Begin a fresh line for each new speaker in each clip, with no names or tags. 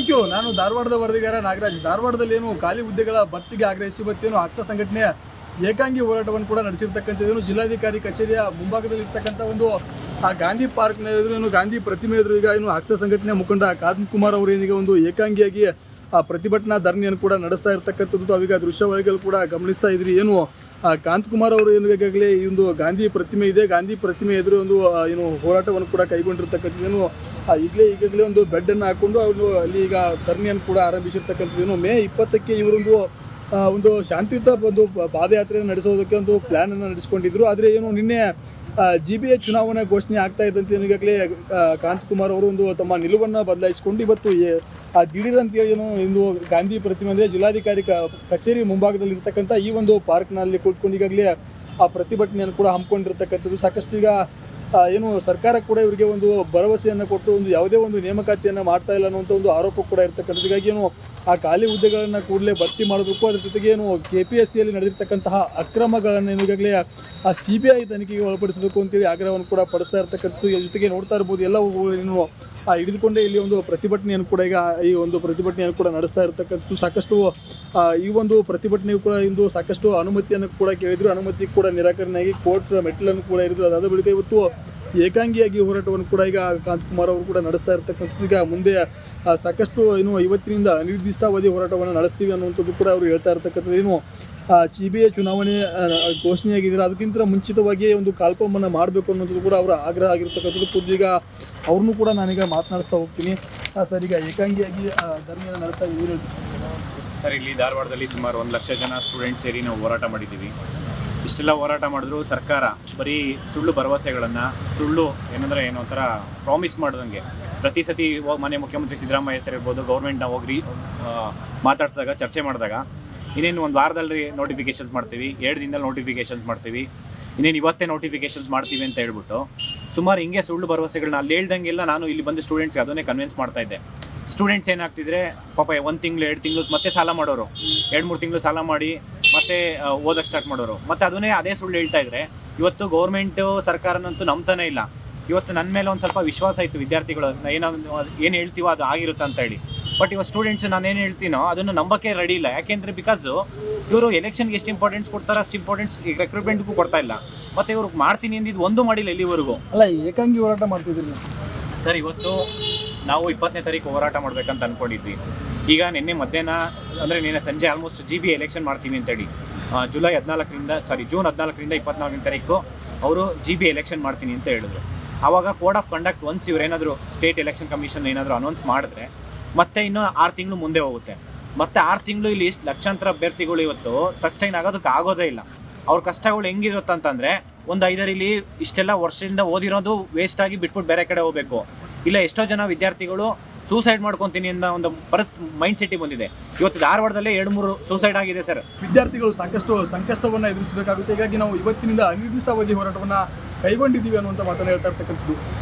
Thank you. ನಾನು ಧಾರವಾಡದ ವರದಿಗಾರ ನಾಗರಾಜ್. ಧಾರವಾಡದಲ್ಲಿ ಏನು ಖಾಲಿ ಹುದ್ದೆಗಳ ಭರ್ತಿಗೆ ಆಗ್ರಹಿಸಿ ಇವತ್ತೇನು ಅಕ್ಷ ಸಂಘಟನೆಯ ಏಕಾಂಗಿ ಹೋರಾಟವನ್ನು ಕೂಡ ನಡೆಸಿರ್ತಕ್ಕಂಥದ್ದೇನು ಜಿಲ್ಲಾಧಿಕಾರಿ ಕಚೇರಿಯ ಮುಂಭಾಗದಲ್ಲಿ ಇರ್ತಕ್ಕಂಥ ಒಂದು ಆ ಗಾಂಧಿ ಪಾರ್ಕ್ನ ಎದುರು ಏನು ಗಾಂಧಿ ಪ್ರತಿಮೆ ಎದುರು ಈಗ ಏನು ಅಕ್ಷ ಸಂಘಟನೆಯ ಮುಖಂಡ ಕಾಂತ್ ಕುಮಾರ್ ಅವರು ಏನಿಗೆ ಒಂದು ಏಕಾಂಗಿಯಾಗಿ ಆ ಪ್ರತಿಭಟನಾ ಧರಣಿಯನ್ನು ಕೂಡ ನಡೆಸ್ತಾ ಇರ್ತಕ್ಕಂಥದ್ದು ತಾವೀಗ ದೃಶ್ಯಾವಳಿಗಳು ಕೂಡ ಗಮನಿಸ್ತಾ ಇದ್ರಿ. ಏನು ಕಾಂತ್ ಕುಮಾರ್ ಅವರು ಏನು ಈಗಾಗಲೇ ಈ ಒಂದು ಗಾಂಧಿ ಪ್ರತಿಮೆ ಇದೆ, ಗಾಂಧಿ ಪ್ರತಿಮೆ ಎದುರು ಒಂದು ಏನು ಹೋರಾಟವನ್ನು ಕೂಡ ಕೈಗೊಂಡಿರ್ತಕ್ಕಂಥದ್ದೇನು ಈಗಾಗಲೇ ಒಂದು ಬೆಡ್ಡನ್ನು ಹಾಕೊಂಡು ಅವರು ಅಲ್ಲಿ ಈಗ ಧರಣಿಯನ್ನು ಕೂಡ ಆರಂಭಿಸಿರ್ತಕ್ಕಂಥದ್ದೇನು. ಮೇ 20ಕ್ಕೆ ಇವರೊಂದು ಒಂದು ಶಾಂತಿಯುತ ಒಂದು ಪಾದಯಾತ್ರೆಯನ್ನು ನಡೆಸೋದಕ್ಕೆ ಒಂದು ಪ್ಲ್ಯಾನನ್ನು ನಡೆಸ್ಕೊಂಡಿದ್ರು. ಆದರೆ ಏನು ನಿನ್ನೆ GBA ಚುನಾವಣೆ ಘೋಷಣೆ ಆಗ್ತಾ ಇದ್ದಂತೆ ಈಗಾಗಲೇ ಕಾಂತ್ ಕುಮಾರ್ ಅವರು ಒಂದು ತಮ್ಮ ನಿಲುವನ್ನು ಬದಲಾಯಿಸಿಕೊಂಡು ಇವತ್ತು ದಿಢೀರಂತ ಏನು ಇಂದು ಗಾಂಧಿ ಪ್ರತಿಮೆ ಅಂದರೆ ಜಿಲ್ಲಾಧಿಕಾರಿ ಕಚೇರಿ ಮುಂಭಾಗದಲ್ಲಿ ಇರ್ತಕ್ಕಂಥ ಈ ಒಂದು ಪಾರ್ಕ್ನಲ್ಲಿ ಕೂತ್ಕೊಂಡು ಈಗಾಗಲೇ ಆ ಪ್ರತಿಭಟನೆಯನ್ನು ಕೂಡ ಹಮ್ಮಿಕೊಂಡಿರ್ತಕ್ಕಂಥದ್ದು. ಸಾಕಷ್ಟು ಈಗ ಏನು ಸರ್ಕಾರ ಕೂಡ ಇವರಿಗೆ ಒಂದು ಭರವಸೆಯನ್ನು ಕೊಟ್ಟು ಒಂದು ಯಾವುದೇ ಒಂದು ನೇಮಕಾತಿಯನ್ನು ಮಾಡ್ತಾ ಇಲ್ಲ ಅನ್ನುವಂಥ ಒಂದು ಆರೋಪ ಕೂಡ ಇರ್ತಕ್ಕಂಥದ್ದು. ಹೀಗಾಗಿ ಏನು ಆ ಖಾಲಿ ಹುದ್ದೆಗಳನ್ನು ಕೂಡಲೇ ಭರ್ತಿ ಮಾಡಬೇಕು. ಅದ್ರ ಜೊತೆಗೆ ಏನು KPSCಯಲ್ಲಿ ನಡೆದಿರ್ತಕ್ಕಂತಹ ಅಕ್ರಮಗಳನ್ನು ಈಗಾಗಲೇ ಆ CBI ತನಿಖೆಗೆ ಒಳಪಡಿಸಬೇಕು ಅಂತೇಳಿ ಆಗ್ರಹವನ್ನು ಕೂಡ ಪಡಿಸ್ತಾ ಇರ್ತಕ್ಕಂಥದ್ದು. ಜೊತೆಗೆ ನೋಡ್ತಾ ಇರ್ಬೋದು ಎಲ್ಲವೂ ಏನು ಹಿಡಿದುಕೊಂಡೇ ಇಲ್ಲಿ ಒಂದು ಪ್ರತಿಭಟನೆಯನ್ನು ಕೂಡ ಈಗ ಈ ಒಂದು ಪ್ರತಿಭಟನೆಯನ್ನು ಕೂಡ ನಡೆಸ್ತಾ ಇರ್ತಕ್ಕಂಥದ್ದು. ಸಾಕಷ್ಟು ಈ ಒಂದು ಪ್ರತಿಭಟನೆಯು ಕೂಡ ಇಂದು ಸಾಕಷ್ಟು ಅನುಮತಿಯನ್ನು ಕೂಡ ಕೇಳಿದ್ರು, ಅನುಮತಿ ಕೂಡ ನಿರಾಕರಣೆಯಾಗಿ ಕೋರ್ಟ್ ಮೆಟ್ಟಿಲನ್ನು ಕೂಡ ಇರಿದ್ರು. ಅದಾದ ಬಳಿಕ ಇವತ್ತು ಏಕಾಂಗಿಯಾಗಿ ಹೋರಾಟವನ್ನು ಕೂಡ ಈಗ ಕಾಂತ್ ಕುಮಾರ್ ಅವರು ಕೂಡ ನಡೆಸ್ತಾ ಇರ್ತಕ್ಕಂಥದ್ದು. ಈಗ ಮುಂದೆ ಸಾಕಷ್ಟು ಏನು ಇವತ್ತಿನಿಂದ ಅನಿರ್ದಿಷ್ಟಾವಧಿ ಹೋರಾಟವನ್ನು ನಡೆಸ್ತೀವಿ ಅನ್ನುವಂಥದ್ದು ಕೂಡ ಅವರು ಹೇಳ್ತಾ ಇರ್ತಕ್ಕಂಥದ್ದು. ಏನು GBA ಚುನಾವಣೆ ಘೋಷಣೆಯಾಗಿದ್ದಾರೆ, ಅದಕ್ಕಿಂತ ಮುಂಚಿತವಾಗಿಯೇ ಒಂದು ಕಾಲ್ಪವನ್ನು ಮಾಡಬೇಕು ಅನ್ನೋದು ಕೂಡ ಅವರ ಆಗ್ರಹ ಆಗಿರ್ತಕ್ಕಂಥದ್ದು. ಈಗ ಅವ್ರನ್ನೂ ಕೂಡ ನಾನೀಗ ಮಾತನಾಡಿಸ್ತಾ ಹೋಗ್ತೀನಿ. ಸರ್, ಈಗ ಏಕಾಂಗಿಯಾಗಿ ಧರಣಿಯನ್ನು ನಡೆಸ್ತಾ ಇದ್ದೀವಿ
ಸರ್. ಇಲ್ಲಿ ಧಾರವಾಡದಲ್ಲಿ ಸುಮಾರು 1 ಲಕ್ಷ ಜನ ಸ್ಟೂಡೆಂಟ್ಸ್ ಸೇರಿ ನಾವು ಹೋರಾಟ ಮಾಡಿದ್ದೀವಿ. ಇಷ್ಟೆಲ್ಲ ಹೋರಾಟ ಮಾಡಿದ್ರು ಸರ್ಕಾರ ಬರೀ ಸುಳ್ಳು ಭರವಸೆಗಳನ್ನು, ಸುಳ್ಳು ಏನಂದರೆ ಏನೋ ಒಂಥರ ಪ್ರಾಮಿಸ್ ಮಾಡ್ದಂಗೆ ಪ್ರತಿ ಸತಿ ಮನೆ ಮುಖ್ಯಮಂತ್ರಿ ಸಿದ್ದರಾಮಯ್ಯ ಸರ್ ಇರ್ಬೋದು, ಗೌರ್ಮೆಂಟ್ನ ಹೋಗಿ ಮಾತಾಡಿದಾಗ ಚರ್ಚೆ ಮಾಡಿದಾಗ ಇನ್ನೇನು ಒಂದು ವಾರದಲ್ಲಿ ನೋಟಿಫಿಕೇಷನ್ಸ್ ಮಾಡ್ತೀವಿ, 2 ದಿನದಲ್ಲಿ ನೋಟಿಫಿಕೇಷನ್ಸ್ ಮಾಡ್ತೀವಿ, ಇನ್ನೇನು ಇವತ್ತೇ ನೋಟಿಫಿಕೇಷನ್ಸ್ ಮಾಡ್ತೀವಿ ಅಂತ ಹೇಳ್ಬಿಟ್ಟು ಸುಮಾರು ಹಿಂಗೆ ಸುಳ್ಳು ಭರವಸೆಗಳನ್ನ ಅಲ್ಲಿ ಹೇಳ್ದಂಗೆಲ್ಲ ನಾನು ಇಲ್ಲಿ ಬಂದು ಸ್ಟೂಡೆಂಟ್ಸ್ಗೆ ಅದನ್ನೇ ಕನ್ವಿನ್ಸ್ ಮಾಡ್ತಾ ಇದ್ದೆ. ಸ್ಟೂಡೆಂಟ್ಸ್ ಏನಾಗ್ತಿದ್ರೆ ಪಾಪ 1 ತಿಂಗಳು 2 ತಿಂಗಳು ಮತ್ತೆ ಸಾಲ ಮಾಡೋರು, 2-3 ತಿಂಗಳು ಸಾಲ ಮಾಡಿ ಮತ್ತೆ ಓದಕ್ಕೆ ಸ್ಟಾರ್ಟ್ ಮಾಡೋರು, ಮತ್ತೆ ಅದನ್ನೇ ಅದೇ ಸುಳ್ಳು ಹೇಳ್ತಾ ಇದ್ರೆ ಇವತ್ತು ಗೌರ್ಮೆಂಟು ಸರ್ಕಾರನಂತೂ ನಂಬ್ತಾನೆ ಇಲ್ಲ. ಇವತ್ತು ನನ್ನ ಮೇಲೆ ಒಂದು ಸ್ವಲ್ಪ ವಿಶ್ವಾಸ ಇತ್ತು ವಿದ್ಯಾರ್ಥಿಗಳು, ಏನು ಹೇಳ್ತೀವೋ ಅದು ಆಗಿರುತ್ತೆ ಅಂತ ಹೇಳಿ. ಬಟ್ ಇವತ್ತು ಸ್ಟೂಡೆಂಟ್ಸ್ ನಾನೇನು ಹೇಳ್ತೀನೋ ಅದನ್ನು ನಂಬಕ್ಕೆ ರೆಡಿ ಇಲ್ಲ. ಯಾಕೆಂದರೆ ಬಿಕಾಸು ಇವರು ಎಲೆಕ್ಷನ್ಗೆ ಎಷ್ಟು ಇಂಪಾರ್ಟೆನ್ಸ್ ಕೊಡ್ತಾರೋ ಅಷ್ಟು ಇಂಪಾರ್ಟೆನ್ಸ್ ಈಗ ರೆಕ್ರೂಟ್ಮೆಂಟ್ಗೂ ಕೊಡ್ತಾ ಇಲ್ಲ. ಮತ್ತು ಇವ್ರು ಮಾಡ್ತೀನಿ ಅಂದಿದ್ದು ಒಂದು ಮಾಡಿಲ್ಲ ಇಲ್ಲಿವರೆಗೂ.
ಅಲ್ಲ, ಏಕಾಂಗಿ ಹೋರಾಟ ಮಾಡ್ತಿದ್ರಿ
ಸರ್. ಇವತ್ತು ನಾವು 20ನೇ ತಾರೀಕು ಹೋರಾಟ ಮಾಡಬೇಕಂತ ಅಂದ್ಕೊಂಡಿದ್ವಿ. ಈಗ ನಿನ್ನೆ ಮಧ್ಯಾಹ್ನ ಅಂದರೆ ನಿನ್ನೆ ಸಂಜೆ ಆಲ್ಮೋಸ್ಟ್ GBA ಎಲೆಕ್ಷನ್ ಮಾಡ್ತೀವಿ ಅಂತೇಳಿ ಜೂನ್ 14ರಿಂದ 24ನೇ ತಾರೀಕು ಅವರು GBA ಎಲೆಕ್ಷನ್ ಮಾಡ್ತೀನಿ ಅಂತ ಹೇಳಿದ್ರು. ಆವಾಗ ಕೋಡ್ ಆಫ್ ಕಂಡಕ್ಟ್ ಒನ್ಸ್ ಇವರೇನಾದರೂ ಸ್ಟೇಟ್ ಎಲೆಕ್ಷನ್ ಕಮಿಷನ್ ಏನಾದರೂ ಅನೌನ್ಸ್ ಮಾಡಿದ್ರೆ ಮತ್ತೆ ಇನ್ನೂ 6 ತಿಂಗಳು ಮುಂದೆ ಹೋಗುತ್ತೆ. ಮತ್ತೆ 6 ತಿಂಗಳು ಇಲ್ಲಿ ಇಷ್ಟು ಲಕ್ಷಾಂತರ ಅಭ್ಯರ್ಥಿಗಳು ಇವತ್ತು ಸಸ್ಟೈನ್ ಆಗೋದಕ್ಕೆ ಆಗೋದೇ ಇಲ್ಲ. ಅವ್ರ ಕಷ್ಟಗಳು ಹೆಂಗಿರುತ್ತೆ ಅಂತಂದರೆ ಒಂದು 5 ಇಲ್ಲಿ ಇಷ್ಟೆಲ್ಲ ವರ್ಷದಿಂದ ಓದಿರೋದು ವೇಸ್ಟ್ ಆಗಿ ಬಿಟ್ಬಿಟ್ಟು ಬೇರೆ ಕಡೆ ಹೋಗಬೇಕು. ಇಲ್ಲ ಎಷ್ಟೋ ಜನ ವಿದ್ಯಾರ್ಥಿಗಳು ಸೂಸೈಡ್ ಮಾಡ್ಕೊತೀನಿ ಅನ್ನೋ ಒಂದು ಮೈಂಡ್ ಸೆಟ್ಟಿಗೆ ಬಂದಿದೆ. ಇವತ್ತು ಧಾರವಾಡದಲ್ಲೇ 2-3 ಸೂಸೈಡ್ ಆಗಿದೆ ಸರ್.
ವಿದ್ಯಾರ್ಥಿಗಳು ಸಾಕಷ್ಟು ಸಂಕಷ್ಟವನ್ನು ಎದುರಿಸಬೇಕಾಗುತ್ತೆ. ಹೀಗಾಗಿ ನಾವು ಇವತ್ತಿನಿಂದ ಅನಿರ್ದಿಷ್ಟಾವಧಿ ಹೋರಾಟವನ್ನು ಕೈಗೊಂಡಿದ್ದೀವಿ ಅನ್ನುವಂಥ ಮಾತನ್ನು ಹೇಳ್ತಾ ಇರ್ತಕ್ಕಂಥದ್ದು.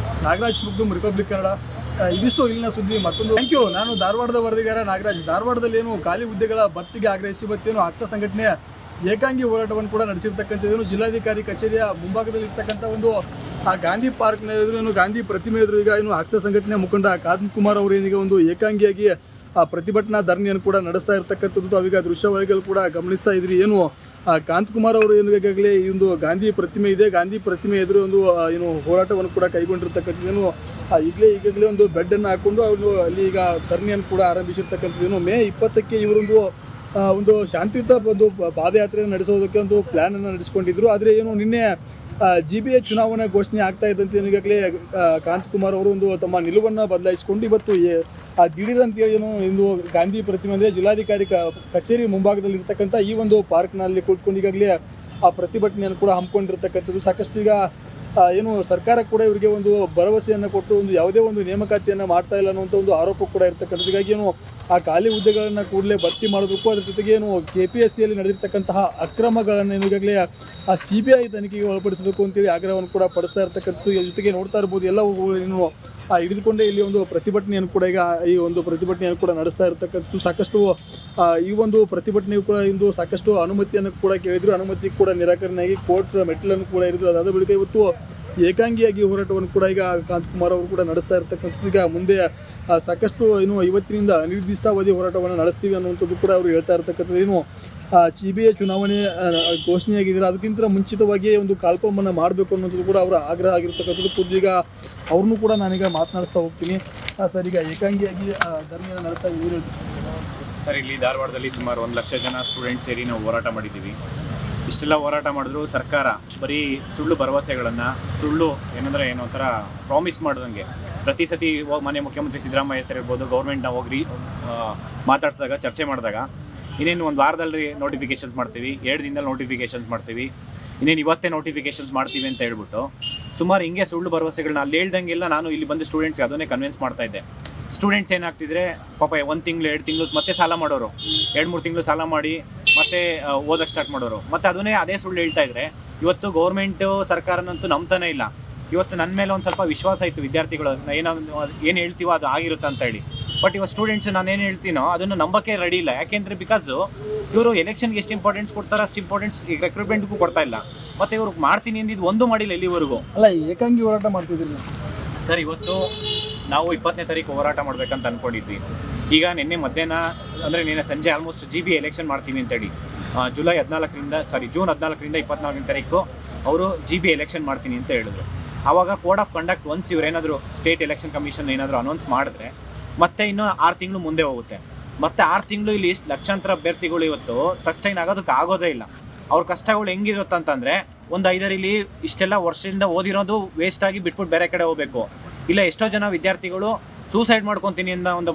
ನಾಗರಾಜ್ ಮುಗ್ದುಮ್, ರಿಪಬ್ಲಿಕ್ ಕನ್ನಡ. ಇದಿಷ್ಟು ಇಲ್ಲಿನ ಸುದ್ದಿ. ಮತ್ತೊಂದು ಥ್ಯಾಂಕ್ ಯು. ನಾನು ಧಾರವಾಡದ ವರದಿಗಾರ ನಾಗರಾಜ್. ಧಾರವಾಡದಲ್ಲಿ ಏನು ಖಾಲಿ ಹುದ್ದೆಗಳ ಭರ್ತಿಗೆ ಆಗ್ರಹಿಸಿ ಇವತ್ತೇನು ಅಕ್ಷ ಸಂಘಟನೆಯ ಏಕಾಂಗಿ ಹೋರಾಟವನ್ನು ಕೂಡ ನಡೆಸಿರ್ತಕ್ಕಂಥದ್ದೇನು ಜಿಲ್ಲಾಧಿಕಾರಿ ಕಚೇರಿಯ ಮುಂಭಾಗದಲ್ಲಿ ಇರ್ತಕ್ಕಂಥ ಒಂದು ಆ ಗಾಂಧಿ ಪಾರ್ಕ್ನ ಎದುರು ಏನು ಗಾಂಧಿ ಪ್ರತಿಮೆ ಎದುರು ಈಗ ಏನು ಅಕ್ಷ ಸಂಘಟನೆಯ ಮುಖಂಡ ಕಾಂತ್ ಕುಮಾರ್ ಅವರು ಏನಿಗೆ ಒಂದು ಏಕಾಂಗಿಯಾಗಿ ಆ ಪ್ರತಿಭಟನಾ ಧರಣಿಯನ್ನು ಕೂಡ ನಡೆಸ್ತಾ ಇರ್ತಕ್ಕಂಥದ್ದು ತಾವೀಗ ದೃಶ್ಯಾವಳಿಗಳು ಕೂಡ ಗಮನಿಸ್ತಾ ಇದ್ರಿ. ಏನು ಕಾಂತ್ ಕುಮಾರ್ ಅವರು ಏನು ಈಗಾಗಲೇ ಈ ಒಂದು ಗಾಂಧಿ ಪ್ರತಿಮೆ ಇದೆ, ಗಾಂಧಿ ಪ್ರತಿಮೆ ಎದುರು ಒಂದು ಏನು ಹೋರಾಟವನ್ನು ಕೂಡ ಕೈಗೊಂಡಿರ್ತಕ್ಕಂಥದ್ದೇನು ಈಗಾಗಲೇ ಒಂದು ಬೆಡ್ಡನ್ನು ಹಾಕೊಂಡು ಅವರು ಅಲ್ಲಿ ಈಗ ಧರಣಿಯನ್ನು ಕೂಡ ಆರಂಭಿಸಿರ್ತಕ್ಕಂಥದ್ದೇನು. ಮೇ 20ಕ್ಕೆ ಇವರೊಂದು ಒಂದು ಶಾಂತಿಯುತ ಒಂದು ಪಾದಯಾತ್ರೆಯನ್ನು ನಡೆಸೋದಕ್ಕೆ ಒಂದು ಪ್ಲ್ಯಾನನ್ನು ನಡೆಸ್ಕೊಂಡಿದ್ರು. ಆದರೆ ಏನು ನಿನ್ನೆ GBA ಚುನಾವಣೆ ಘೋಷಣೆ ಆಗ್ತಾ ಇದ್ದಂತೆ ಈಗಾಗಲೇ ಕಾಂತ್ ಕುಮಾರ್ ಅವರು ಒಂದು ತಮ್ಮ ನಿಲುವನ್ನು ಬದಲಾಯಿಸಿಕೊಂಡು ಇವತ್ತು ದಿಢೀರಂತ ಏನು ಇಂದು ಗಾಂಧಿ ಪ್ರತಿಮೆ ಅಂದರೆ ಜಿಲ್ಲಾಧಿಕಾರಿ ಕಚೇರಿ ಮುಂಭಾಗದಲ್ಲಿ ಇರ್ತಕ್ಕಂಥ ಈ ಒಂದು ಪಾರ್ಕ್ನಲ್ಲಿ ಕೂತ್ಕೊಂಡು ಈಗಾಗಲೇ ಆ ಪ್ರತಿಭಟನೆಯನ್ನು ಕೂಡ ಹಮ್ಮಿಕೊಂಡಿರ್ತಕ್ಕಂಥದ್ದು. ಸಾಕಷ್ಟು ಈಗ ಏನು ಸರ್ಕಾರ ಕೂಡ ಇವರಿಗೆ ಒಂದು ಭರವಸೆಯನ್ನು ಕೊಟ್ಟು ಒಂದು ಯಾವುದೇ ಒಂದು ನೇಮಕಾತಿಯನ್ನು ಮಾಡ್ತಾ ಇಲ್ಲ ಅನ್ನುವಂಥ ಒಂದು ಆರೋಪ ಕೂಡ ಇರ್ತಕ್ಕಂಥದ್ದು. ಹೀಗಾಗಿ ಏನು ಆ ಖಾಲಿ ಹುದ್ದೆಗಳನ್ನು ಕೂಡಲೇ ಭರ್ತಿ ಮಾಡಬೇಕು. ಅದ್ರ ಜೊತೆಗೆ ಏನು KPSCಯಲ್ಲಿ ನಡೆದಿರ್ತಕ್ಕಂತಹ ಅಕ್ರಮಗಳನ್ನು ಈಗಾಗಲೇ ಆ CBI ತನಿಖೆಗೆ ಒಳಪಡಿಸಬೇಕು ಅಂತೇಳಿ ಆಗ್ರಹವನ್ನು ಕೂಡ ಪಡಿಸ್ತಾ ಇರ್ತಕ್ಕಂಥದ್ದು. ಜೊತೆಗೆ ನೋಡ್ತಾ ಇರ್ಬೋದು ಎಲ್ಲವೂ ಏನು ಹಿಡಿದುಕೊಂಡೇ ಇಲ್ಲಿ ಒಂದು ಪ್ರತಿಭಟನೆಯನ್ನು ಕೂಡ ಈಗ ಈ ಒಂದು ಪ್ರತಿಭಟನೆಯನ್ನು ಕೂಡ ನಡೆಸ್ತಾ ಇರ್ತಕ್ಕಂಥದ್ದು. ಸಾಕಷ್ಟು ಈ ಒಂದು ಪ್ರತಿಭಟನೆಯು ಕೂಡ ಇಂದು ಸಾಕಷ್ಟು ಅನುಮತಿಯನ್ನು ಕೂಡ ಕೇಳಿದ್ರು, ಅನುಮತಿ ಕೂಡ ನಿರಾಕರಣೆಯಾಗಿ ಕೋರ್ಟ್ ಮೆಟ್ಟಿಲನ್ನು ಕೂಡ ಇರಿದ್ರು. ಅದಾದ ಬಳಿಕ ಇವತ್ತು ಏಕಾಂಗಿಯಾಗಿ ಹೋರಾಟವನ್ನು ಕೂಡ ಈಗ ಕಾಂತಕುಮಾರ್ ಅವರು ಕೂಡ ನಡೆಸ್ತಾ ಇರ್ತಕ್ಕಂಥದ್ದು. ಈಗ ಮುಂದೆ ಸಾಕಷ್ಟು ಇವತ್ತಿನಿಂದ ಅನಿರ್ದಿಷ್ಟಾವಧಿ ಹೋರಾಟವನ್ನು ನಡೆಸ್ತೀವಿ ಅನ್ನುವಂಥದ್ದು ಕೂಡ ಅವರು ಹೇಳ್ತಾ ಇರ್ತಕ್ಕಂಥದ್ದು. CBI ಚುನಾವಣೆ ಘೋಷಣೆಯಾಗಿದ್ದಾರೆ, ಅದಕ್ಕಿಂತ ಮುಂಚಿತವಾಗಿ ಒಂದು ಕಾಲ್ಪವನ್ನು ಮಾಡಬೇಕು ಅನ್ನೋದು ಕೂಡ ಅವರ ಆಗ್ರಹ ಆಗಿರ್ತಕ್ಕಂಥದ್ದು. ಈಗ ಅವ್ರನ್ನೂ ಕೂಡ ನಾನೀಗ ಮಾತನಾಡಿಸ್ತಾ ಹೋಗ್ತೀನಿ. ಸರ್, ಈಗ ಏಕಾಂಗಿಯಾಗಿ ಧರಣಿಯನ್ನು ನಡೆಸ್ತಾ ಇದ್ದೀವಿ
ಸರ್. ಇಲ್ಲಿ ಧಾರವಾಡದಲ್ಲಿ ಸುಮಾರು 1 ಲಕ್ಷ ಜನ ಸ್ಟೂಡೆಂಟ್ಸ್ ಸೇರಿ ನಾವು ಹೋರಾಟ ಮಾಡಿದ್ದೀವಿ. ಇಷ್ಟೆಲ್ಲ ಹೋರಾಟ ಮಾಡಿದ್ರು ಸರ್ಕಾರ ಬರೀ ಸುಳ್ಳು ಭರವಸೆಗಳನ್ನು, ಸುಳ್ಳು ಏನೋ ಒಂಥರ ಪ್ರಾಮಿಸ್ ಮಾಡ್ದಂಗೆ ಪ್ರತಿ ಸತಿ ಮನೆ ಮುಖ್ಯಮಂತ್ರಿ ಸಿದ್ದರಾಮಯ್ಯ ಸರ್ ಇರ್ಬೋದು, ಗೌರ್ಮೆಂಟ್ನ ಹೋಗಿ ಮಾತಾಡಿದಾಗ, ಚರ್ಚೆ ಮಾಡಿದಾಗ ಇನ್ನೇನು ಒಂದು ವಾರದಲ್ಲಿ ನೋಟಿಫಿಕೇಷನ್ಸ್ ಮಾಡ್ತೀವಿ, 2 ದಿನದಲ್ಲಿ ನೋಟಿಫಿಕೇಷನ್ಸ್ ಮಾಡ್ತೀವಿ, ಇನ್ನೇನು ಇವತ್ತೇ ನೋಟಿಫಿಕೇಷನ್ಸ್ ಮಾಡ್ತೀವಿ ಅಂತ ಹೇಳ್ಬಿಟ್ಟು ಸುಮಾರು ಹಿಂಗೆ ಸುಳ್ಳು ಭರವಸೆಗಳನ್ನ ಅಲ್ಲಿ ಹೇಳ್ದಂಗೆಲ್ಲ ನಾನು ಇಲ್ಲಿ ಬಂದು ಸ್ಟೂಡೆಂಟ್ಸ್ಗೆ ಅದನ್ನೇ ಕನ್ವಿನ್ಸ್ ಮಾಡ್ತಾ ಇದ್ದೆ. ಸ್ಟೂಡೆಂಟ್ಸ್ ಏನಾಗ್ತಿದ್ರೆ ಪಾಪ 1 ತಿಂಗಳು 2 ತಿಂಗಳು ಮತ್ತೆ ಸಾಲ ಮಾಡೋರು, 2-3 ತಿಂಗಳು ಸಾಲ ಮಾಡಿ ಮತ್ತೆ ಓದಕ್ಕೆ ಸ್ಟಾರ್ಟ್ ಮಾಡೋರು, ಮತ್ತೆ ಅದನ್ನೇ ಅದೇ ಸುಳ್ಳು ಹೇಳ್ತಾ ಇದ್ರೆ ಇವತ್ತು ಗೌರ್ಮೆಂಟು ಸರ್ಕಾರನಂತೂ ನಂಬ್ತಾನೆ ಇಲ್ಲ. ಇವತ್ತು ನನ್ನ ಮೇಲೆ ಒಂದು ಸ್ವಲ್ಪ ವಿಶ್ವಾಸ ಇತ್ತು ವಿದ್ಯಾರ್ಥಿಗಳು, ಏನು ಹೇಳ್ತೀವೋ ಅದು ಆಗಿರುತ್ತೆ ಅಂತ ಹೇಳಿ. ಬಟ್ ಇವತ್ತು ಸ್ಟೂಡೆಂಟ್ಸ್ ನಾನೇನು ಹೇಳ್ತೀನೋ ಅದನ್ನು ನಂಬಕ್ಕೆ ರೆಡಿ ಇಲ್ಲ. ಯಾಕೆಂದರೆ ಬಿಕಾಸು ಇವರು ಎಲೆಕ್ಷನ್ಗೆ ಎಷ್ಟು ಇಂಪಾರ್ಟೆನ್ಸ್ ಕೊಡ್ತಾರೋ ಅಷ್ಟು ಇಂಪಾರ್ಟೆನ್ಸ್ ಈಗ ರಿಕ್ರೂಟ್ಮೆಂಟ್ಗೂ ಕೊಡ್ತಾ ಇಲ್ಲ. ಮತ್ತು ಇವ್ರು ಮಾಡ್ತೀನಿ ಅಂದಿದ್ದು ಒಂದು ಮಾಡಿಲ್ಲ ಇಲ್ಲಿವರೆಗೂ.
ಅಲ್ಲ, ಏಕಾಂಗಿ ಹೋರಾಟ ಮಾಡ್ತಿದ್ದೀರಿ
ಸರ್. ಇವತ್ತು ನಾವು 20ನೇ ತಾರೀಕು ಹೋರಾಟ ಮಾಡಬೇಕಂತ ಅಂದ್ಕೊಂಡಿದ್ವಿ. ಈಗ ನಿನ್ನೆ ಮಧ್ಯಾಹ್ನ ಅಂದರೆ ನಿನ್ನೆ ಸಂಜೆ ಆಲ್ಮೋಸ್ಟ್ GB ಎಲೆಕ್ಷನ್ ಮಾಡ್ತೀವಿ ಅಂತೇಳಿ ಜೂನ್ 14ರಿಂದ 24ನೇ ತಾರೀಕು ಅವರು GB ಎಲೆಕ್ಷನ್ ಮಾಡ್ತೀನಿ ಅಂತ ಹೇಳಿದ್ರು. ಆವಾಗ ಕೋಡ್ ಆಫ್ ಕಂಡಕ್ಟ್ ಒನ್ಸ್ ಇವರೇನಾದರೂ ಸ್ಟೇಟ್ ಎಲೆಕ್ಷನ್ ಕಮಿಷನ್ ಏನಾದರೂ ಅನೌನ್ಸ್ ಮಾಡಿದ್ರೆ ಮತ್ತೆ ಇನ್ನೂ 6 ತಿಂಗಳು ಮುಂದೆ ಹೋಗುತ್ತೆ. ಮತ್ತೆ 6 ತಿಂಗಳು ಇಲ್ಲಿ ಇಷ್ಟು ಲಕ್ಷಾಂತರ ಅಭ್ಯರ್ಥಿಗಳು ಇವತ್ತು ಸಸ್ಟೈನ್ ಆಗೋದಕ್ಕೆ ಆಗೋದೇ ಇಲ್ಲ. ಅವ್ರ ಕಷ್ಟಗಳು ಹೆಂಗಿರುತ್ತಂತಂದರೆ ಒಂದು 5 ಇಲ್ಲಿ ಇಷ್ಟೆಲ್ಲ ವರ್ಷದಿಂದ ಓದಿರೋದು ವೇಸ್ಟ್ ಆಗಿ ಬಿಟ್ಬಿಟ್ಟು ಬೇರೆ ಕಡೆ ಹೋಗಬೇಕು. ಇಲ್ಲ ಎಷ್ಟೋ ಜನ ವಿದ್ಯಾರ್ಥಿಗಳು ಸೂಸೈಡ್ ಮಾಡ್ಕೊತೀನಿ ಅನ್ನೋ ಒಂದು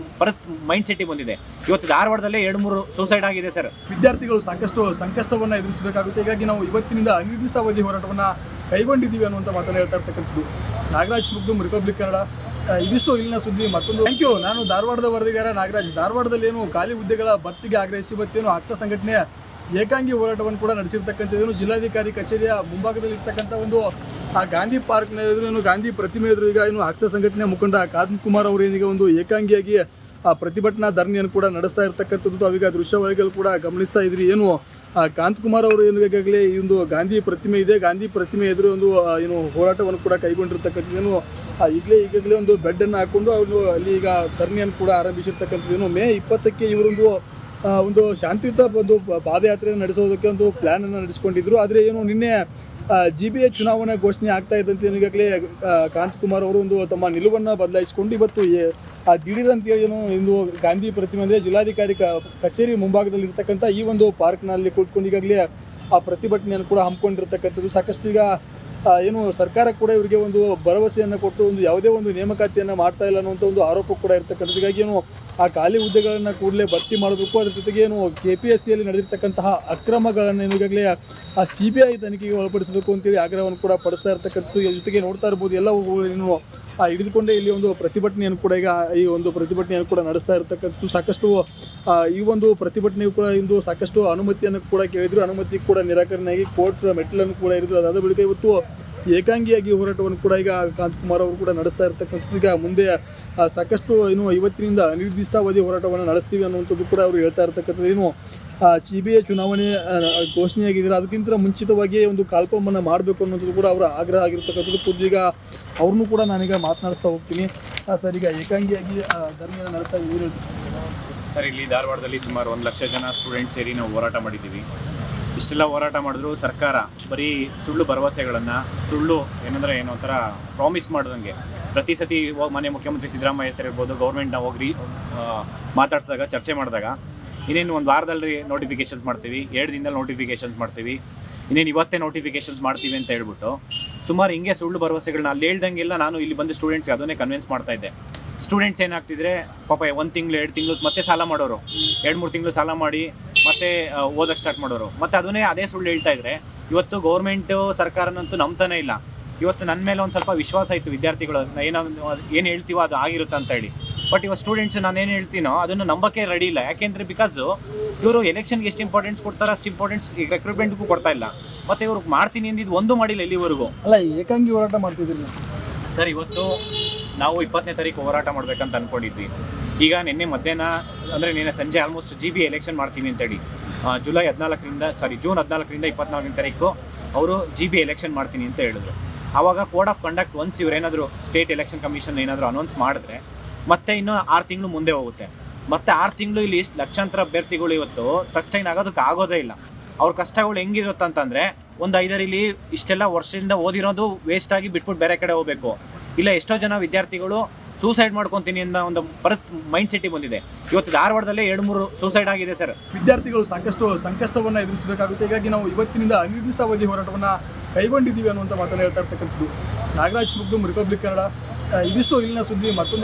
ಮೈಂಡ್ ಸೆಟ್ಟಿಗೆ ಬಂದಿದೆ. ಇವತ್ತು ಧಾರವಾಡದಲ್ಲೇ 2-3 ಸೂಸೈಡ್ ಆಗಿದೆ ಸರ್.
ವಿದ್ಯಾರ್ಥಿಗಳು ಸಾಕಷ್ಟು ಸಂಕಷ್ಟವನ್ನು ಎದುರಿಸಬೇಕಾಗುತ್ತೆ. ಹೀಗಾಗಿ ನಾವು ಇವತ್ತಿನಿಂದ ಅನಿರ್ದಿಷ್ಟಾವಧಿ ಹೋರಾಟವನ್ನು ಕೈಗೊಂಡಿದ್ದೀವಿ ಅನ್ನುವಂಥ ಮಾತನ್ನು ಹೇಳ್ತಾ ಇರ್ತಕ್ಕಂಥದ್ದು. ನಾಗರಾಜ್ ಮುಗ್ದುಮ್, ರಿಪಬ್ಲಿಕ್ ಕನ್ನಡ. ಇದಿಷ್ಟು ಇಲ್ಲಿನ ಸುದ್ದಿ. ಮತ್ತೊಂದು ಥ್ಯಾಂಕ್ ಯು. ನಾನು ಧಾರವಾಡದ ವರದಿಗಾರ ನಾಗರಾಜ್. ಧಾರವಾಡದಲ್ಲಿ ಏನು ಖಾಲಿ ಹುದ್ದೆಗಳ ಭರ್ತಿಗೆ ಆಗ್ರಹಿಸಿ ಇವತ್ತೇನು ಹಚ್ಚ ಸಂಘಟನೆ ಏಕಾಂಗಿ ಹೋರಾಟವನ್ನು ಕೂಡ ನಡೆಸಿರ್ತಕ್ಕಂಥದ್ದೇನು ಜಿಲ್ಲಾಧಿಕಾರಿ ಕಚೇರಿಯ ಮುಂಭಾಗದಲ್ಲಿ ಇರ್ತಕ್ಕಂಥ ಒಂದು ಗಾಂಧಿ ಪಾರ್ಕ್ನ ಎದುರು, ಗಾಂಧಿ ಪ್ರತಿಮೆ ಎದುರು ಈಗ ಏನು ಹಚ್ಚ ಸಂಘಟನೆ ಮುಖಂಡ ಕಾಂತಕುಮಾರ್ ಅವರು ಏನೀಗ ಒಂದು ಏಕಾಂಗಿಯಾಗಿ ಪ್ರತಿಭಟನಾ ಧರಣಿಯನ್ನು ಕೂಡ ನಡೆಸ್ತಾ ಇರ್ತಕ್ಕಂಥದ್ದು ತಾವೀಗ ದೃಶ್ಯಾವಳಿಗಳು ಕೂಡ ಗಮನಿಸ್ತಾ ಇದ್ರಿ. ಏನು ಕಾಂತಕುಮಾರ್ ಅವರು ಏನು ಈಗಾಗಲೇ ಈ ಒಂದು ಗಾಂಧಿ ಪ್ರತಿಮೆ ಇದೆ, ಗಾಂಧಿ ಪ್ರತಿಮೆ ಎದುರು ಒಂದು ಏನು ಹೋರಾಟವನ್ನು ಕೂಡ ಕೈಗೊಂಡಿರ್ತಕ್ಕಂಥದ್ದೇನು ಈಗಾಗಲೇ ಒಂದು ಬೆಡ್ಡನ್ನು ಹಾಕ್ಕೊಂಡು ಅವರು ಅಲ್ಲಿ ಈಗ ಧರಣಿಯನ್ನು ಕೂಡ ಆರಂಭಿಸಿರ್ತಕ್ಕಂಥದ್ದೇನು. ಮೇ 20ಕ್ಕೆ ಇವರೊಂದು ಒಂದು ಶಾಂತಿಯುತ ಒಂದು ಪಾದಯಾತ್ರೆಯನ್ನು ನಡೆಸೋದಕ್ಕೆ ಒಂದು ಪ್ಲ್ಯಾನನ್ನು ನಡೆಸ್ಕೊಂಡಿದ್ರು. ಆದರೆ ಏನು ನಿನ್ನೆ CBI ಚುನಾವಣೆ ಘೋಷಣೆ ಆಗ್ತಾ ಇದ್ದಂತೆ ಈಗಾಗಲೇ ಕಾಂತಕುಮಾರ್ ಅವರು ಒಂದು ತಮ್ಮ ನಿಲುವನ್ನು ಬದಲಾಯಿಸಿಕೊಂಡು ಇವತ್ತು ದಿಢೀರಂತ ಏನು ಇಂದು ಗಾಂಧಿ ಪ್ರತಿಮೆ ಅಂದರೆ ಜಿಲ್ಲಾಧಿಕಾರಿ ಕಚೇರಿ ಮುಂಭಾಗದಲ್ಲಿ ಇರ್ತಕ್ಕಂಥ ಈ ಒಂದು ಪಾರ್ಕ್ನಲ್ಲಿ ಕೂತ್ಕೊಂಡು ಈಗಾಗಲೇ ಆ ಪ್ರತಿಭಟನೆಯನ್ನು ಕೂಡ ಹಮ್ಮಿಕೊಂಡಿರ್ತಕ್ಕಂಥದ್ದು. ಸಾಕಷ್ಟು ಈಗ ಏನು ಸರ್ಕಾರ ಕೂಡ ಇವರಿಗೆ ಒಂದು ಭರವಸೆಯನ್ನು ಕೊಟ್ಟು ಒಂದು ಯಾವುದೇ ಒಂದು ನೇಮಕಾತಿಯನ್ನು ಮಾಡ್ತಾ ಇಲ್ಲ ಅನ್ನುವಂಥ ಒಂದು ಆರೋಪ ಕೂಡ ಇರ್ತಕ್ಕಂಥದ್ದು. ಹೀಗಾಗಿ ಏನು ಆ ಖಾಲಿ ಹುದ್ದೆಗಳನ್ನು ಕೂಡಲೇ ಭರ್ತಿ ಮಾಡಬೇಕು. ಅದ್ರ ಜೊತೆಗೆ ಏನು KPSCಯಲ್ಲಿ ನಡೆದಿರ್ತಕ್ಕಂತಹ ಅಕ್ರಮಗಳನ್ನು ಈಗಾಗಲೇ CBI ತನಿಖೆಗೆ ಒಳಪಡಿಸಬೇಕು ಅಂತೇಳಿ ಆಗ್ರಹವನ್ನು ಕೂಡ ಪಡಿಸ್ತಾ ಇರ್ತಕ್ಕಂಥದ್ದು. ಜೊತೆಗೆ ನೋಡ್ತಾ ಇರ್ಬೋದು ಎಲ್ಲವೂ ಏನು ಹಿಡಿದುಕೊಂಡೇ ಇಲ್ಲಿ ಒಂದು ಪ್ರತಿಭಟನೆಯನ್ನು ಕೂಡ ಈಗ ಈ ಒಂದು ಪ್ರತಿಭಟನೆಯನ್ನು ಕೂಡ ನಡೆಸ್ತಾ ಇರ್ತಕ್ಕಂಥದ್ದು. ಸಾಕಷ್ಟು ಈ ಒಂದು ಪ್ರತಿಭಟನೆಯು ಕೂಡ ಇಂದು ಸಾಕಷ್ಟು ಅನುಮತಿಯನ್ನು ಕೂಡ ಕೇಳಿದ್ರು, ಅನುಮತಿ ಕೂಡ ನಿರಾಕರಣೆಯಾಗಿ ಕೋರ್ಟ್ ಮೆಟ್ಟಿಲನ್ನು ಕೂಡ ಇರಿದ್ರು. ಅದಾದ ಬಳಿಕ ಇವತ್ತು ಏಕಾಂಗಿಯಾಗಿ ಹೋರಾಟವನ್ನು ಕೂಡ ಈಗ ಕಾಂತಕುಮಾರ್ ಅವರು ಕೂಡ ನಡೆಸ್ತಾ ಇರ್ತಕ್ಕಂಥದ್ದು. ಈಗ ಮುಂದೆ ಸಾಕಷ್ಟು ಇವತ್ತಿನಿಂದ ಅನಿರ್ದಿಷ್ಟಾವಧಿ ಹೋರಾಟವನ್ನು ನಡೆಸ್ತೀವಿ ಅನ್ನುವಂಥದ್ದು ಕೂಡ ಅವರು ಹೇಳ್ತಾ ಇರ್ತಕ್ಕಂಥದ್ದು. CBI ಚುನಾವಣೆ ಘೋಷಣೆಯಾಗಿದ್ದಾರೆ, ಅದಕ್ಕಿಂತ ಮುಂಚಿತವಾಗಿ ಒಂದು ಕಾಲ್ಪವನ್ನು ಮಾಡಬೇಕು ಅನ್ನೋದು ಕೂಡ ಅವರ ಆಗ್ರಹ ಆಗಿರ್ತಕ್ಕಂಥದ್ದು. ಈಗ ಅವ್ರನ್ನೂ ಕೂಡ ನಾನೀಗ ಮಾತನಾಡಿಸ್ತಾ ಹೋಗ್ತೀನಿ. ಸರ್, ಈಗ ಏಕಾಂಗಿಯಾಗಿ ಧರಣಿಯನ್ನು ನಡೆಸ್ತಾ ಇದ್ದೀವಿ
ಸರ್. ಇಲ್ಲಿ ಧಾರವಾಡದಲ್ಲಿ ಸುಮಾರು 1 ಲಕ್ಷ ಜನ ಸ್ಟೂಡೆಂಟ್ಸ್ ಸೇರಿ ನಾವು ಹೋರಾಟ ಮಾಡಿದ್ದೀವಿ. ಇಷ್ಟೆಲ್ಲ ಹೋರಾಟ ಮಾಡಿದ್ರು ಸರ್ಕಾರ ಬರೀ ಸುಳ್ಳು ಭರವಸೆಗಳನ್ನು, ಸುಳ್ಳು ಏನೋ ಒಂಥರ ಪ್ರಾಮಿಸ್ ಮಾಡ್ದಂಗೆ ಪ್ರತಿ ಸತಿ ಮನೆ ಮುಖ್ಯಮಂತ್ರಿ ಸಿದ್ದರಾಮಯ್ಯ ಸರ್ ಇರ್ಬೋದು, ಗೌರ್ಮೆಂಟ್ನ ಹೋಗಿ ಮಾತಾಡಿದಾಗ, ಚರ್ಚೆ ಮಾಡಿದಾಗ ಇನ್ನೇನು ಒಂದು ವಾರದಲ್ಲಿ ನೋಟಿಫಿಕೇಷನ್ಸ್ ಮಾಡ್ತೀವಿ, 2 ದಿನದಲ್ಲಿ ನೋಟಿಫಿಕೇಷನ್ಸ್ ಮಾಡ್ತೀವಿ, ಇನ್ನೇನು ಇವತ್ತೇ ನೋಟಿಫಿಕೇಷನ್ಸ್ ಮಾಡ್ತೀವಿ ಅಂತ ಹೇಳ್ಬಿಟ್ಟು ಸುಮಾರು ಹಿಂಗೆ ಸುಳ್ಳು ಭರವಸೆಗಳನ್ನ ಅಲ್ಲಿ ಹೇಳ್ದಂಗೆಲ್ಲ ನಾನು ಇಲ್ಲಿ ಬಂದು ಸ್ಟೂಡೆಂಟ್ಸ್ಗೆ ಅದನ್ನೇ ಕನ್ವಿನ್ಸ್ ಮಾಡ್ತಾ ಇದ್ದೆ. ಸ್ಟೂಡೆಂಟ್ಸ್ ಏನಾಗ್ತಿದ್ರೆ ಪಾಪ 1 ತಿಂಗಳು 2 ತಿಂಗಳು ಮತ್ತೆ ಸಾಲ ಮಾಡೋರು, 2-3 ತಿಂಗಳು ಸಾಲ ಮಾಡಿ ಮತ್ತೆ ಓದಕ್ಕೆ ಸ್ಟಾರ್ಟ್ ಮಾಡೋರು, ಮತ್ತೆ ಅದನ್ನೇ ಅದೇ ಸುಳ್ಳು ಹೇಳ್ತಾ ಇದ್ರೆ ಇವತ್ತು ಗೌರ್ಮೆಂಟು ಸರ್ಕಾರನಂತೂ ನಂಬ್ತಾನೆ ಇಲ್ಲ. ಇವತ್ತು ನನ್ನ ಮೇಲೆ ಒಂದು ಸ್ವಲ್ಪ ವಿಶ್ವಾಸ ಇತ್ತು ವಿದ್ಯಾರ್ಥಿಗಳು, ಏನು ಹೇಳ್ತೀವೋ ಅದು ಆಗಿರುತ್ತೆ ಅಂತ ಹೇಳಿ. ಬಟ್ ಇವತ್ತು ಸ್ಟೂಡೆಂಟ್ಸ್ ನಾನೇನು ಹೇಳ್ತೀನೋ ಅದನ್ನು ನಂಬಕ್ಕೆ ರೆಡಿ ಇಲ್ಲ. ಯಾಕೆಂದರೆ ಬಿಕಾಸು ಇವರು ಎಲೆಕ್ಷನ್ಗೆ ಎಷ್ಟು ಇಂಪಾರ್ಟೆನ್ಸ್ ಕೊಡ್ತಾರೋ ಅಷ್ಟು ಇಂಪಾರ್ಟೆನ್ಸ್ ಈಗ ರಿಕ್ರೂಟ್ಮೆಂಟ್ಗೂ ಕೊಡ್ತಾ ಇಲ್ಲ. ಮತ್ತು ಇವ್ರಿಗೆ ಮಾಡ್ತೀನಿ ಅಂದಿದ್ದು ಒಂದು ಮಾಡಿಲ್ಲ ಇಲ್ಲಿವರೆಗೂ.
ಅಲ್ಲ, ಏಕಾಂಗಿ ಹೋರಾಟ ಮಾಡ್ತಿದ್ದೀರಿ
ಸರ್. ಇವತ್ತು ನಾವು 20ನೇ ತಾರೀಕು ಹೋರಾಟ ಮಾಡಬೇಕಂತ ಅಂದ್ಕೊಂಡಿದ್ವಿ. ಈಗ ನಿನ್ನೆ ಮಧ್ಯಾಹ್ನ ಅಂದರೆ ನಿನ್ನೆ ಸಂಜೆ ಆಲ್ಮೋಸ್ಟ್ GB ಎಲೆಕ್ಷನ್ ಮಾಡ್ತೀವಿ ಅಂತೇಳಿ ಜೂನ್ 14ರಿಂದ 24ನೇ ತಾರೀಕು ಅವರು GB ಎಲೆಕ್ಷನ್ ಮಾಡ್ತೀನಿ ಅಂತ ಹೇಳಿದ್ರು. ಆವಾಗ ಕೋಡ್ ಆಫ್ ಕಂಡಕ್ಟ್ ಒನ್ಸ್ ಇವರೇನಾದರೂ ಸ್ಟೇಟ್ ಎಲೆಕ್ಷನ್ ಕಮಿಷನ್ ಏನಾದರೂ ಅನೌನ್ಸ್ ಮಾಡಿದ್ರೆ ಮತ್ತೆ ಇನ್ನೂ 6 ತಿಂಗಳು ಮುಂದೆ ಹೋಗುತ್ತೆ. ಮತ್ತೆ 6 ತಿಂಗಳು ಇಲ್ಲಿ ಇಷ್ಟು ಲಕ್ಷಾಂತರ ಅಭ್ಯರ್ಥಿಗಳು ಇವತ್ತು ಸಸ್ಟೈನ್ ಆಗೋದಕ್ಕೆ ಆಗೋದೇ ಇಲ್ಲ. ಅವ್ರ ಕಷ್ಟಗಳು ಹೆಂಗಿರುತ್ತೆ ಅಂತಂದರೆ ಒಂದು 5 ಇಲ್ಲಿ ಇಷ್ಟೆಲ್ಲ ವರ್ಷದಿಂದ ಓದಿರೋದು ವೇಸ್ಟ್ ಆಗಿ ಬಿಟ್ಬಿಟ್ಟು ಬೇರೆ ಕಡೆ ಹೋಗಬೇಕು. ಇಲ್ಲ ಎಷ್ಟೋ ಜನ ವಿದ್ಯಾರ್ಥಿಗಳು ಸೂಸೈಡ್ ಮಾಡ್ಕೊತೀನಿ ಅನ್ನೋ ಒಂದು ಮೈಂಡ್ ಸೆಟ್ಟಿಗೆ ಬಂದಿದೆ. ಇವತ್ತು ಧಾರವಾಡದಲ್ಲೇ 2-3 ಸೂಸೈಡ್ ಆಗಿದೆ ಸರ್.
ವಿದ್ಯಾರ್ಥಿಗಳು ಸಾಕಷ್ಟು ಸಂಕಷ್ಟವನ್ನು ಎದುರಿಸಬೇಕಾಗುತ್ತೆ. ಹೀಗಾಗಿ ನಾವು ಇವತ್ತಿನಿಂದ ಅನಿರ್ದಿಷ್ಟಾವಧಿ ಹೋರಾಟವನ್ನು ಕೈಗೊಂಡಿದ್ದೀವಿ ಅನ್ನುವಂಥ ಮಾತನ್ನು ಹೇಳ್ತಾ ಇರ್ತಕ್ಕಂಥದ್ದು. ನಾಗರಾಜ್ ಮುಗ್ದು ರಿಪಬ್ಲಿಕ್ ಕನ್ನಡ. ಇದಿಷ್ಟು ಇಲ್ಲಿನ ಸುದ್ದಿ. ಮತ್ತೊಂದು